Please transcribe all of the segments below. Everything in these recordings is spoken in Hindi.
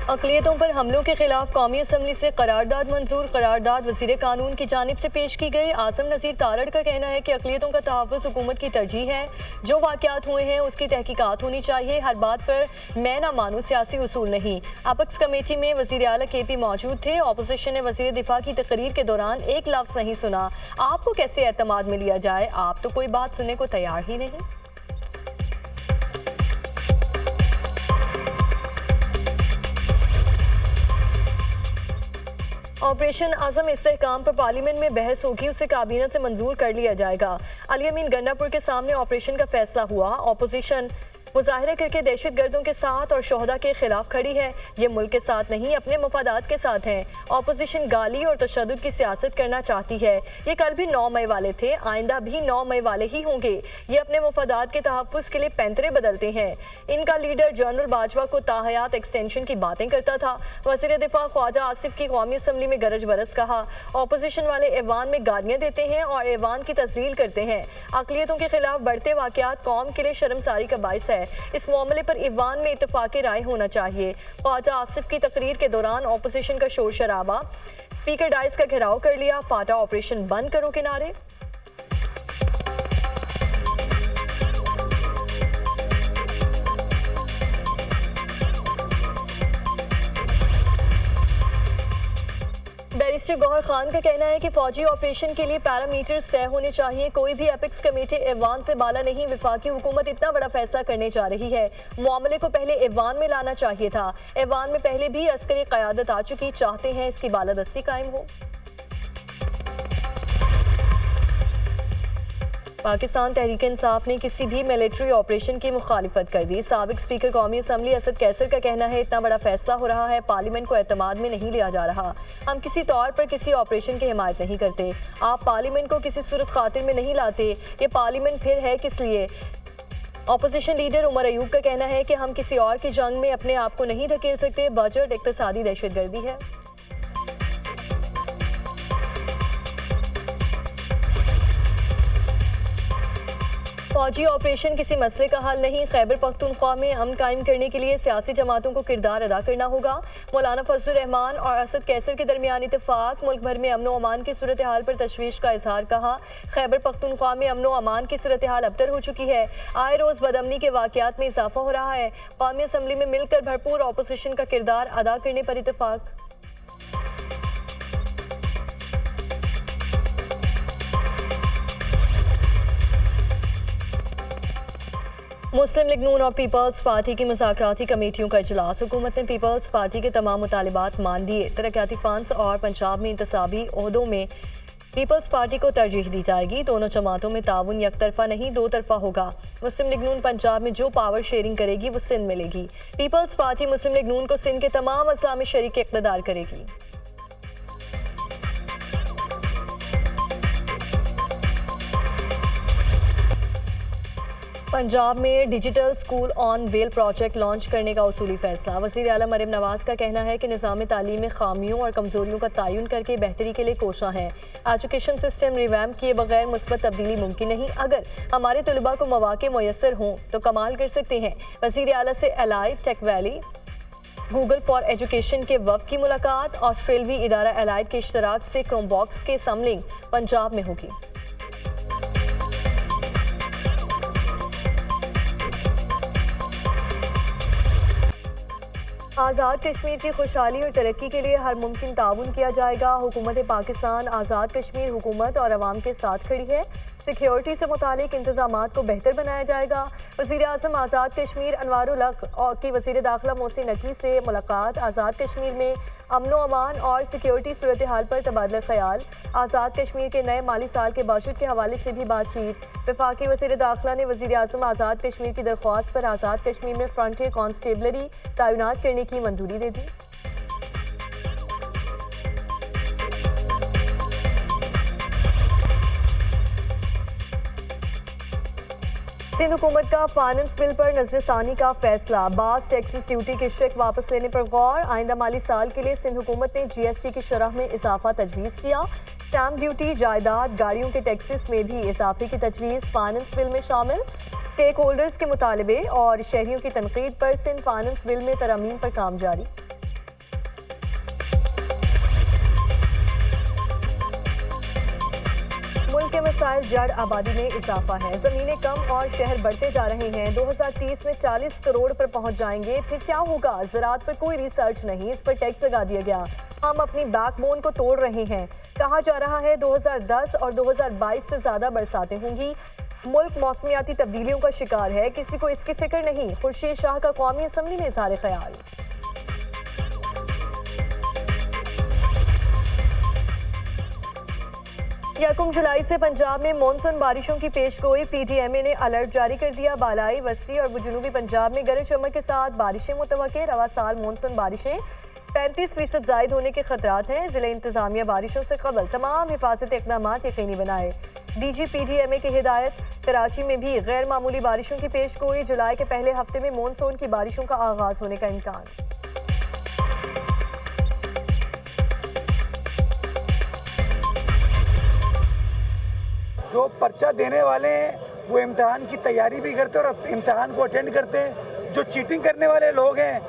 अक़लियतों पर हमलों के खिलाफ कौमी असम्बली से करारदाद मंजूर। करारदाद वज़ीर कानून की जानिब से पेश की गई। आज़म नज़ीर तारड़ का कहना है कि अक़लियतों का तहफ़्फ़ुज़ हुकूमत की तरजीह है। जो वाक़यात हुए हैं उसकी तहकीकात होनी चाहिए। हर बात पर मैं ना मानूँ सियासी उसूल नहीं। अपक्स कमेटी में वज़ीर आला KP मौजूद थे। अपोजिशन ने वज़ीर दिफा की तकरीर के दौरान एक लफ्ज़ नहीं सुना। आपको कैसे एतमाद में लिया जाए? आप तो कोई बात सुनने को तैयार ही नहीं। ऑपरेशन आज़म इस्तेहकाम पर पार्लियामेंट में बहस होगी, उसे काबीना से मंजूर कर लिया जाएगा। अली अमीन गंडापुर के सामने ऑपरेशन का फैसला हुआ। ऑपोजिशन मुजाहिरा करके दहशत गर्दों के साथ और शोहदा के खिलाफ खड़ी है। ये मुल्क के साथ नहीं, अपने मफादात के साथ हैं। ऑपोजिशन गाली और तशद्दुद की सियासत करना चाहती है। ये कल भी 9 मई वाले थे, आइंदा भी 9 मई वाले ही होंगे। ये अपने मफादात के तहफ़्फ़ुज़ के लिए पैंतरे बदलते हैं। इनका लीडर जनरल बाजवा को ताहयात एक्सटेंशन की बातें करता था। वज़ीर दिफा ख्वाजा आसिफ की कौमी असम्बली में गरज बरस कहा। ऑपोजिशन वाले ऐवान में गालियाँ देते हैं और ऐवान की तस्दील करते हैं। अक़लियतों के खिलाफ बढ़ते वाक़यात कौम के लिए शर्मसारी का बाइस है। इस मामले पर ईवान में इत्तफाक़ी राय होना चाहिए। ख्वाजा आसिफ की तकरीर के दौरान ऑपोजिशन का शोर शराबा, स्पीकर डाइस का घेराव कर लिया। फाटा ऑपरेशन बंद करो के नारे। बैरिस्टर गौहर खान का कहना है कि फौजी ऑपरेशन के लिए पैरामीटर्स तय होने चाहिए। कोई भी एपिक्स कमेटी ऐवान से बाला नहीं। वफाकी हुकूमत इतना बड़ा फैसला करने जा रही है, मामले को पहले ऐवान में लाना चाहिए था। ऐवान में पहले भी अस्करी क़यादत आ चुकी, चाहते हैं इसकी बालादस्ती कायम हो। पाकिस्तान तहरीक इंसाफ ने किसी भी मिलिट्री ऑपरेशन की मुखालिफत कर दी। साबिक स्पीकर कौमी असम्बली असद कैसर का कहना है इतना बड़ा फैसला हो रहा है, पार्लियामेंट को एतमाद में नहीं लिया जा रहा। हम किसी तौर पर किसी ऑपरेशन की हिमायत नहीं करते। आप पार्लियामेंट को किसी सूरत खातिर में नहीं लाते। ये पार्लियामेंट फिर है किस लिए? ऑपोजिशन लीडर उमर अयूब का कहना है कि हम किसी और की जंग में अपने आप को नहीं धकेल सकते। बजट इक़्तिसादी दहशतगर्दी है। फौजी ऑपरेशन किसी मसले का हल नहीं। खैबर पख्तूनख्वा में अमन कायम करने के लिए सियासी जमातों को किरदार अदा करना होगा। मौलाना फजलुर रहमान और असद कैसर के दरमियान इत्तेफाक। मुल्क भर में अमन व अमान की सूरत हाल पर तशवीश का इजहार कहा। खैबर पख्तूनख्वा में अमन व अमान की सूरत हाल अबतर हो चुकी है। आए रोज़ बदअमनी के वाक़यात में इजाफा हो रहा है। कौमी असम्बली में मिलकर भरपूर ऑपोजिशन का किरदार अदा करने पर इत्तेफाक। मुस्लिम लीग नून और पीपल्स पार्टी की मुज़ाकराती कमेटियों का इजलास। हुकूमत ने पीपल्स पार्टी के तमाम मुतालिबात मान लिए। तरक्याती फंड्स और पंजाब में इंतसाबी ओहदों में पीपल्स पार्टी को तरजीह दी जाएगी। दोनों जमातों में ताउन एक तरफा नहीं 2 तरफा होगा। मुस्लिम लीग नून पंजाब में जो पावर शेयरिंग करेगी वो सिंध मिलेगी। पीपल्स पार्टी मुस्लिम लीग नून को सिंध के तमाम अज़ला में शरीक इक़्तिदार करेगी। पंजाब में digital school on wheel project launch करने का उसूली फैसला। वज़ीर आला मरियम नवाज का कहना है कि निज़ाम तालीम में खामियों और कमज़ोरियों का तयन करके बेहतरी के लिए कोशा है। एजुकेशन सिस्टम रिवैम्प किए बगैर मुस्बत तब्दीली मुमकिन नहीं। अगर हमारे तलबा को मौक़े मुयस्सर हों तो कमाल कर सकते हैं। वज़ीर आला से allied tech valley Google for education के वफ़द की मुलाकात। ऑस्ट्रेलवी इदारा एलाइड के इश्तराक से क्रोमबॉक्स के समलिंग पंजाब में होगी। आज़ाद कश्मीर की खुशहाली और तरक्की के लिए हर मुमकिन ताउन किया जाएगा। हुकूमत पाकिस्तान आज़ाद कश्मीर हुकूमत और अवाम के साथ खड़ी है। सिक्योरिटी से मुतालिक इंतजामात को बेहतर बनाया जाएगा। वज़ीर आज़म आज़ाद कश्मीर अनवारुल हक की वज़ीर दाखिला मोहसिन नकवी से मुलाकात। आज़ाद कश्मीर में अमन व अमान और सिक्योरिटी सूरत हाल पर तबादला ख्याल। आज़ाद कश्मीर के नए माली साल के बजट के हवाले से भी बातचीत। वफाकी वज़ीर दाखिला ने वज़ीर आज़म आज़ाद कश्मीर की दरख्वास्त पर आज़ाद कश्मीर में फ्रंटियर कॉन्स्टेबलरी तैनात करने की मंजूरी दे दी। सिंध हुकूमत का फाइनेंस बिल पर नजरसानी का फैसला। बास टैक्सेस ड्यूटी के शेक वापस लेने पर गौर। आइंदा माली साल के लिए सिंध हुकूमत ने GST की शरह में इजाफा तजवीज़ किया। स्टैम्प ड्यूटी, जायदाद, गाड़ियों के टैक्सेस में भी इजाफे की तजवीज़ फाइनेंस बिल में शामिल। स्टेक होल्डर्स के मुतालबे और शहरियों की तनकीद पर सिंध फाइनेंस बिल में तरमीम पर काम जारी। मसाइल जड़ आबादी में इजाफा है, जमीनें कम और शहर बढ़ते जा रहे हैं। 2030 में 40 करोड़ पर पहुंच जाएंगे। फिर क्या होगा? ज़राअत पर कोई रिसर्च नहीं, इस पर टैक्स लगा दिया गया। हम अपनी बैकबोन को तोड़ रहे हैं। कहा जा रहा है 2010 और 2022 से ज्यादा बरसातें होंगी। मुल्क मौसमियाती तब्दीलियों का शिकार है, किसी को इसकी फिक्र नहीं। खुर्शीद शाह का कौमी असम्बली में इज़हार ख्याल। यकम जुलाई से पंजाब में मानसून बारिशों की पेशगोई। PDMA ने अलर्ट जारी कर दिया। बालाई, वस्ती और जनूबी पंजाब में गरज चमक के साथ बारिशें मुतवक्के। रवा साल मानसून बारिशें 35% जायद होने के खतरात हैं। जिले इंतजामिया बारिशों से कबल तमाम हिफाजती इकदाम यकीनी बनाए। DG PDMA की हिदायत। कराची में भी गैर मामूली बारिशों की पेशगोई। जुलाई के पहले हफ्ते में मानसून की बारिशों का आगाज होने का इम्कान। जो पर्चा देने वाले हैं वो इम्तहान की तैयारी भी करते हैं और इम्तहान को अटेंड करते हैं। जो चीटिंग करने वाले लोग हैं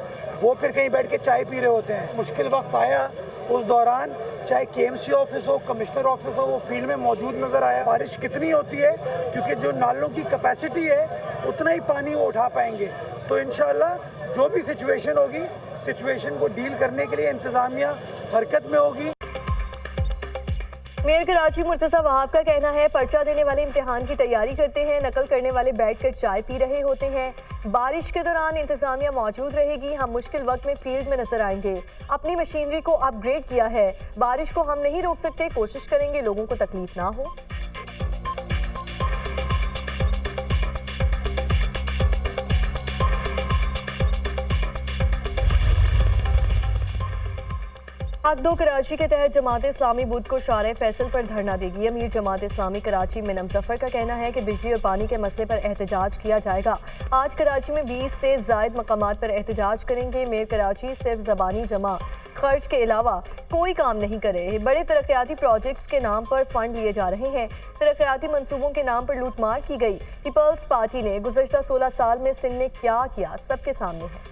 वो फिर कहीं बैठ के चाय पी रहे होते हैं। मुश्किल वक्त आया, उस दौरान चाहे KMC ऑफिस हो, कमिश्नर ऑफिस हो, वो फील्ड में मौजूद नज़र आया। बारिश कितनी होती है क्योंकि जो नालों की कैपेसिटी है उतना ही पानी वो उठा पाएंगे। तो इंशाल्लाह जो भी सिचुएशन होगी, सिचुएशन को डील करने के लिए इंतज़ामिया हरकत में होगी। मेयर कराची मुर्तज़ा वहाब का कहना है पर्चा देने वाले इम्तिहान की तैयारी करते हैं, नकल करने वाले बैठकर चाय पी रहे होते हैं। बारिश के दौरान इंतजामिया मौजूद रहेगी। हम मुश्किल वक्त में फील्ड में नजर आएंगे। अपनी मशीनरी को अपग्रेड किया है। बारिश को हम नहीं रोक सकते, कोशिश करेंगे लोगों को तकलीफ ना हो। हक दो कराची के तहत जमात इस्लामी बुध को शारे फैसल पर धरना देगी। अमीर जमात इस्लामी कराची मिनम जफर का कहना है कि बिजली और पानी के मसले पर एहतजाज किया जाएगा। आज कराची में 20 से जायद मकामात पर एहतजाज करेंगे। मेयर कराची सिर्फ जबानी जमा खर्च के अलावा कोई काम नहीं करे। बड़े तरक्याती प्रोजेक्ट्स के नाम पर फंड लिए जा रहे हैं। तरक्याती मंसूबों के नाम पर लूटमार की गई। पीपल्स पार्टी ने गुज़श्ता 16 साल में सिंध में क्या किया, सबके सामने है।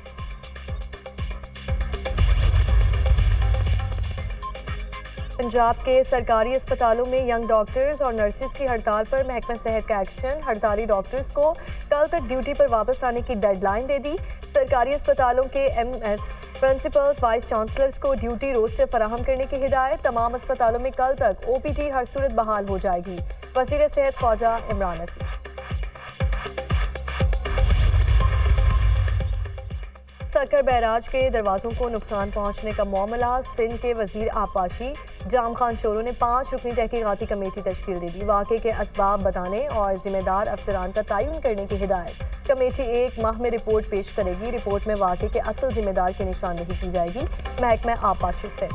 पंजाब के सरकारी अस्पतालों में यंग डॉक्टर्स और नर्सिस की हड़ताल पर महकमा सेहत का एक्शन। हड़ताली डॉक्टर्स को कल तक ड्यूटी पर वापस आने की डेडलाइन दे दी। सरकारी अस्पतालों के MS प्रिंसिपल्स, वाइस चांसलर्स को ड्यूटी रोस्टर फराहम करने की हिदायत। तमाम अस्पतालों में कल तक OPD हर सूरत बहाल हो जाएगी। वज़ीर सेहत ख्वाजा इमरान हसीन। सक्कर बैराज के दरवाजों को नुकसान पहुंचने का मामला। सिंध के वजीर आबपाशी जाम खान शोरो ने 5 रुकनी तहकीकाती कमेटी तश्कील दे दी। वाक़े के असबाब बताने और जिम्मेदार अफसरान का तयन करने की हिदायत। कमेटी 1 माह में रिपोर्ट पेश करेगी। रिपोर्ट में वाक़े के असल जिम्मेदार की निशानदेही की जाएगी। महकमा आबपाशी से